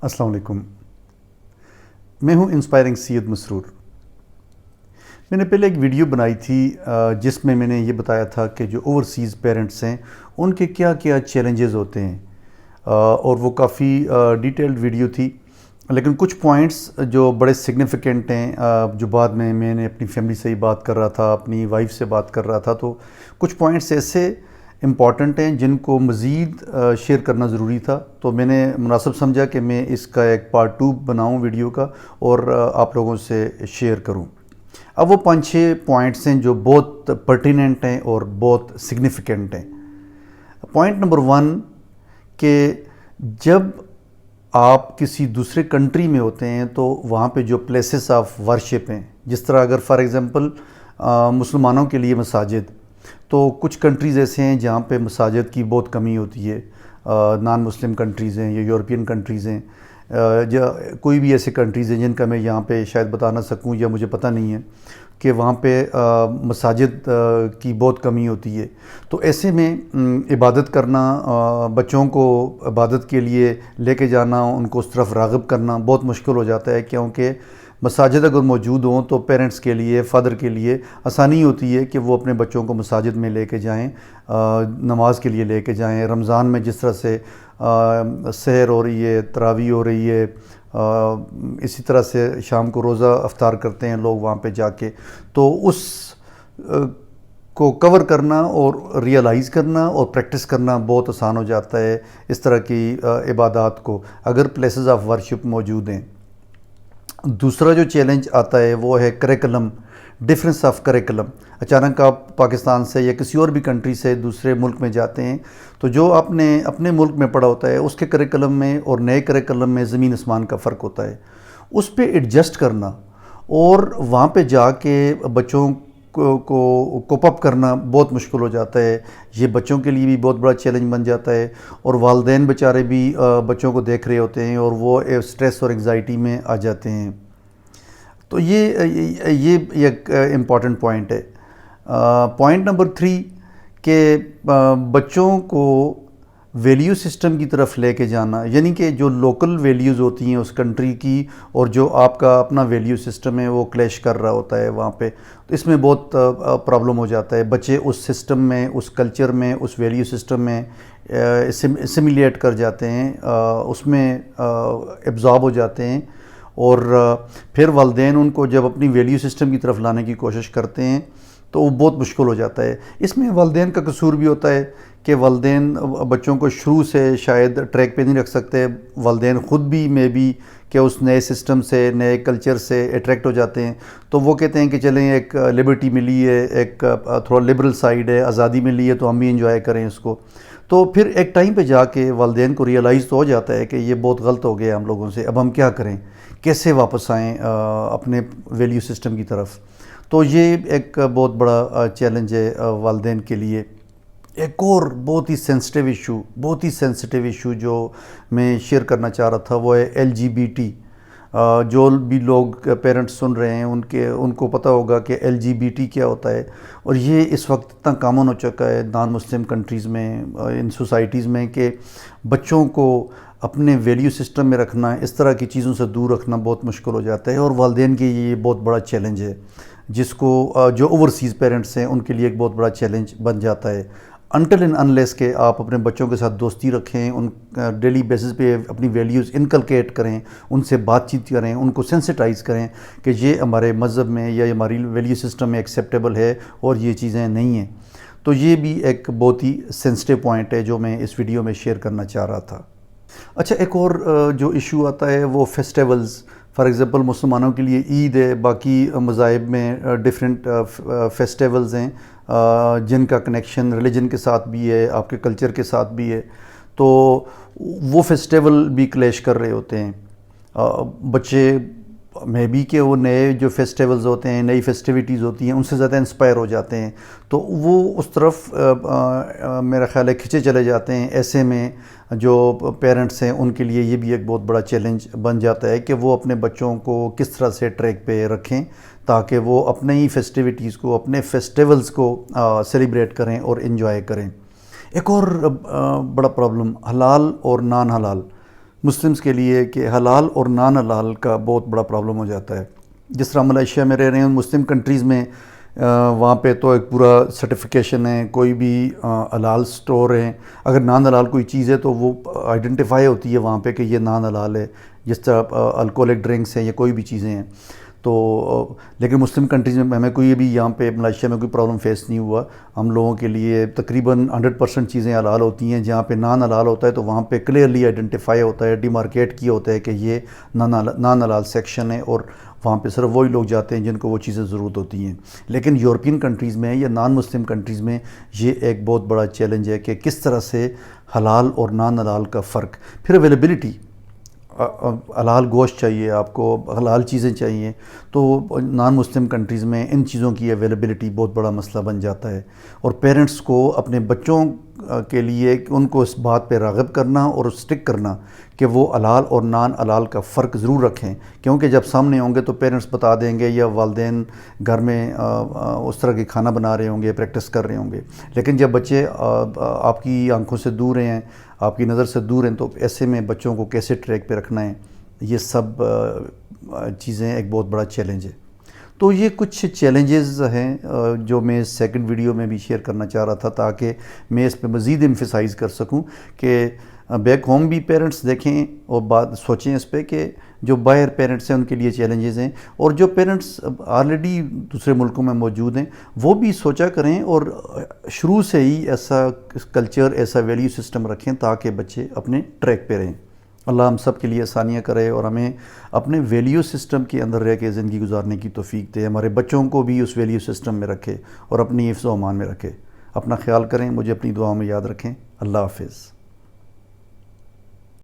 السلام علیکم. میں ہوں انسپائرنگ سید مسرور. میں نے پہلے ایک ویڈیو بنائی تھی جس میں نے یہ بتایا تھا کہ جو اوورسیز پیرنٹس ہیں ان کے کیا کیا چیلنجز ہوتے ہیں، اور وہ کافی ڈیٹیلڈ ویڈیو تھی، لیکن کچھ پوائنٹس جو بڑے سگنیفیکنٹ ہیں، جو بعد میں نے اپنی فیملی سے ہی بات کر رہا تھا، اپنی وائف سے بات کر رہا تھا، تو کچھ پوائنٹس ایسے امپورٹنٹ ہیں جن کو مزید شیئر کرنا ضروری تھا. تو میں نے مناسب سمجھا کہ میں اس کا ایک پارٹ 2 بناؤں ویڈیو کا اور آپ لوگوں سے شیئر کروں. اب وہ 5-6 پوائنٹس ہیں جو بہت پرٹیننٹ ہیں اور بہت سگنیفیکنٹ ہیں. پوائنٹ نمبر 1 کہ جب آپ کسی دوسرے کنٹری میں ہوتے ہیں تو وہاں پہ جو پلیسز آف ورشپ ہیں، جس طرح اگر فار ایگزامپل مسلمانوں کے لیے مساجد، تو کچھ کنٹریز ایسے ہیں جہاں پہ مساجد کی بہت کمی ہوتی ہے. نان مسلم کنٹریز ہیں یا یورپین کنٹریز ہیں، یا کوئی بھی ایسے کنٹریز ہیں جن کا میں یہاں پہ شاید بتا نہ سکوں یا مجھے پتہ نہیں ہے کہ وہاں پہ مساجد کی بہت کمی ہوتی ہے. تو ایسے میں عبادت کرنا، بچوں کو عبادت کے لیے لے کے جانا، ان کو اس طرف راغب کرنا بہت مشکل ہو جاتا ہے، کیونکہ مساجد اگر موجود ہوں تو پیرنٹس کے لیے، فادر کے لیے آسانی ہوتی ہے کہ وہ اپنے بچوں کو مساجد میں لے کے جائیں، نماز کے لیے لے کے جائیں. رمضان میں جس طرح سے سحر ہو رہی ہے، تراویح ہو رہی ہے، اسی طرح سے شام کو روزہ افطار کرتے ہیں لوگ وہاں پہ جا کے، تو اس کو کور کرنا اور ریئلائز کرنا اور پریکٹس کرنا بہت آسان ہو جاتا ہے اس طرح کی عبادات کو، اگر پلیسز آف ورشپ موجود ہیں. دوسرا جو چیلنج آتا ہے وہ ہے کریکلم، ڈفرینس آف کریکلم. اچانک آپ پاکستان سے یا کسی اور بھی کنٹری سے دوسرے ملک میں جاتے ہیں تو جو آپ نے اپنے ملک میں پڑھا ہوتا ہے اس کے کریکلم میں اور نئے کریکلم میں زمین آسمان کا فرق ہوتا ہے. اس پہ ایڈجسٹ کرنا اور وہاں پہ جا کے بچوں کو کوپ اپ کرنا بہت مشکل ہو جاتا ہے. یہ بچوں کے لیے بھی بہت بڑا چیلنج بن جاتا ہے، اور والدین بیچارے بھی بچوں کو دیکھ رہے ہوتے ہیں اور وہ اسٹریس اور انگزائٹی میں آ جاتے ہیں. تو یہ ایک امپورٹنٹ پوائنٹ ہے. پوائنٹ نمبر 3 کہ بچوں کو ویلیو سسٹم کی طرف لے کے جانا، یعنی کہ جو لوکل ویلیوز ہوتی ہیں اس کنٹری کی اور جو آپ کا اپنا ویلیو سسٹم ہے وہ کلیش کر رہا ہوتا ہے وہاں پہ، تو اس میں بہت پرابلم ہو جاتا ہے. بچے اس سسٹم میں، اس کلچر میں، اس ویلیو سسٹم میں اسیمیلیٹ کر جاتے ہیں، اس میں ایبزارب ہو جاتے ہیں، اور پھر والدین ان کو جب اپنی ویلیو سسٹم کی طرف لانے کی کوشش کرتے ہیں تو وہ بہت مشکل ہو جاتا ہے. اس میں والدین کا قصور بھی ہوتا ہے کہ والدین بچوں کو شروع سے شاید ٹریک پہ نہیں رکھ سکتے. والدین خود بھی کہ اس نئے سسٹم سے، نئے کلچر سے اٹریکٹ ہو جاتے ہیں، تو وہ کہتے ہیں کہ چلیں ایک لبرٹی ملی ہے، ایک تھوڑا لبرل سائیڈ ہے، آزادی ملی ہے، تو ہم بھی انجوائے کریں اس کو. تو پھر ایک ٹائم پہ جا کے والدین کو ریئلائز تو ہو جاتا ہے کہ یہ بہت غلط ہو گیا ہم لوگوں سے، اب ہم کیا کریں، کیسے واپس آئیں اپنے ویلیو سسٹم کی طرف. تو یہ ایک بہت بڑا چیلنج ہے والدین کے لیے. ایک اور بہت ہی سینسٹیو ایشو جو میں شیئر کرنا چاہ رہا تھا وہ ہے LGBT. جو بھی لوگ پیرنٹس سن رہے ہیں ان کو پتہ ہوگا کہ LGBT کیا ہوتا ہے، اور یہ اس وقت اتنا کامن ہو چکا ہے نان مسلم کنٹریز میں، ان سوسائٹیز میں، کہ بچوں کو اپنے ویلیو سسٹم میں رکھنا، اس طرح کی چیزوں سے دور رکھنا بہت مشکل ہو جاتا ہے، اور والدین کے یہ بہت بڑا چیلنج ہے جس کو جو اوورسیز پیرنٹس ہیں ان کے لیے ایک بہت بڑا چیلنج بن جاتا ہے. انٹل اینڈ انلیس کہ آپ اپنے بچوں کے ساتھ دوستی رکھیں، ان ڈیلی بیسس پہ اپنی ویلیوز انکلکیٹ کریں، ان سے بات چیت کریں، ان کو سینسٹائز کریں کہ یہ ہمارے مذہب میں یا ہماری ویلیو سسٹم میں ایکسیپٹیبل ہے اور یہ چیزیں نہیں ہیں. تو یہ بھی ایک بہت ہی سینسٹیو پوائنٹ ہے جو میں اس ویڈیو میں شیئر کرنا چاہ رہا تھا. اچھا، ایک اور جو ایشو آتا ہے وہ فیسٹیولز. فار ایگزامپل مسلمانوں کے لیے عید ہے، باقی مذاہب میں ڈفرینٹ فیسٹیولز ہیں جن کا کنیکشن ریلیجن کے ساتھ بھی ہے، آپ کے کلچر کے ساتھ بھی ہے، تو وہ فیسٹیول بھی کلیش کر رہے ہوتے ہیں. بچے میں بھی کہ وہ نئے جو فیسٹیولز ہوتے ہیں، نئی فیسٹیوٹیز ہوتی ہیں، ان سے زیادہ انسپائر ہو جاتے ہیں، تو وہ اس طرف میرا خیال ہے کھنچے چلے جاتے ہیں. ایسے میں جو پیرنٹس ہیں ان کے لیے یہ بھی ایک بہت بڑا چیلنج بن جاتا ہے کہ وہ اپنے بچوں کو کس طرح سے ٹریک پہ رکھیں تاکہ وہ اپنے ہی فیسٹیوٹیز کو، اپنے فیسٹیولز کو سیلیبریٹ کریں اور انجوائے کریں. ایک اور بڑا پرابلم حلال اور نان حلال. مسلمس کے لیے کہ حلال اور نان حلال کا بہت بڑا پرابلم ہو جاتا ہے. جس طرح ملائیشیا میں رہ رہے ہیں مسلم کنٹریز میں، وہاں پہ تو ایک پورا سرٹیفیکیشن ہے، کوئی بھی حلال سٹور ہے، اگر نان حلال کوئی چیز ہے تو وہ آئیڈینٹیفائی ہوتی ہے وہاں پہ کہ یہ نان حلال ہے. جس طرح الکوہلک ڈرنکس ہیں یا کوئی بھی چیزیں ہیں تو. لیکن مسلم کنٹریز میں ہمیں کوئی ابھی یہاں پہ ملائیشیا میں کوئی پرابلم فیس نہیں ہوا. ہم لوگوں کے لیے تقریباً 100% چیزیں حلال ہوتی ہیں. جہاں پہ نان حلال ہوتا ہے تو وہاں پہ کلیئرلی آئیڈینٹیفائی ہوتا ہے، ڈیمارکیٹ کیا ہوتا ہے کہ یہ نان حلال سیکشن ہے، اور وہاں پہ صرف وہی لوگ جاتے ہیں جن کو وہ چیزیں ضرورت ہوتی ہیں. لیکن یورپین کنٹریز میں یا نان مسلم کنٹریز میں یہ ایک بہت بڑا چیلنج ہے کہ کس طرح سے حلال اور نان حلال کا فرق. پھر اویلیبلٹی، حلال گوشت چاہیے آپ کو، حلال چیزیں چاہیے، تو نان مسلم کنٹریز میں ان چیزوں کی اویلیبلٹی بہت بڑا مسئلہ بن جاتا ہے. اور پیرنٹس کو اپنے بچوں کے لیے ان کو اس بات پہ راغب کرنا اور اسٹک کرنا کہ وہ حلال اور نان حلال کا فرق ضرور رکھیں، کیونکہ جب سامنے ہوں گے تو پیرنٹس بتا دیں گے یا والدین گھر میں اس طرح کے کھانا بنا رہے ہوں گے، پریکٹس کر رہے ہوں گے. لیکن جب بچے آپ کی آنکھوں سے دور ہیں، آپ کی نظر سے دور ہیں، تو ایسے میں بچوں کو کیسے ٹریک پہ رکھنا ہے، یہ سب چیزیں ایک بہت بڑا چیلنج ہے. تو یہ کچھ چیلنجز ہیں جو میں سیکنڈ ویڈیو میں بھی شیئر کرنا چاہ رہا تھا، تاکہ میں اس پہ مزید ایمفیسائز کر سکوں کہ بیک ہوم بھی پیرنٹس دیکھیں اور بات سوچیں اس پہ کہ جو باہر پیرنٹس ہیں ان کے لیے چیلنجز ہیں، اور جو پیرنٹس آلریڈی دوسرے ملکوں میں موجود ہیں وہ بھی سوچا کریں اور شروع سے ہی ایسا کلچر، ایسا ویلیو سسٹم رکھیں تاکہ بچے اپنے ٹریک پہ رہیں. اللہ ہم سب کے لیے آسانیاں کرے اور ہمیں اپنے ویلیو سسٹم کے اندر رہ کے زندگی گزارنے کی توفیق دے، ہمارے بچوں کو بھی اس ویلیو سسٹم میں رکھے اور اپنی حفظ و امان میں رکھے. اپنا خیال کریں، مجھے اپنی دعاؤں میں یاد رکھیں. اللہ حافظ.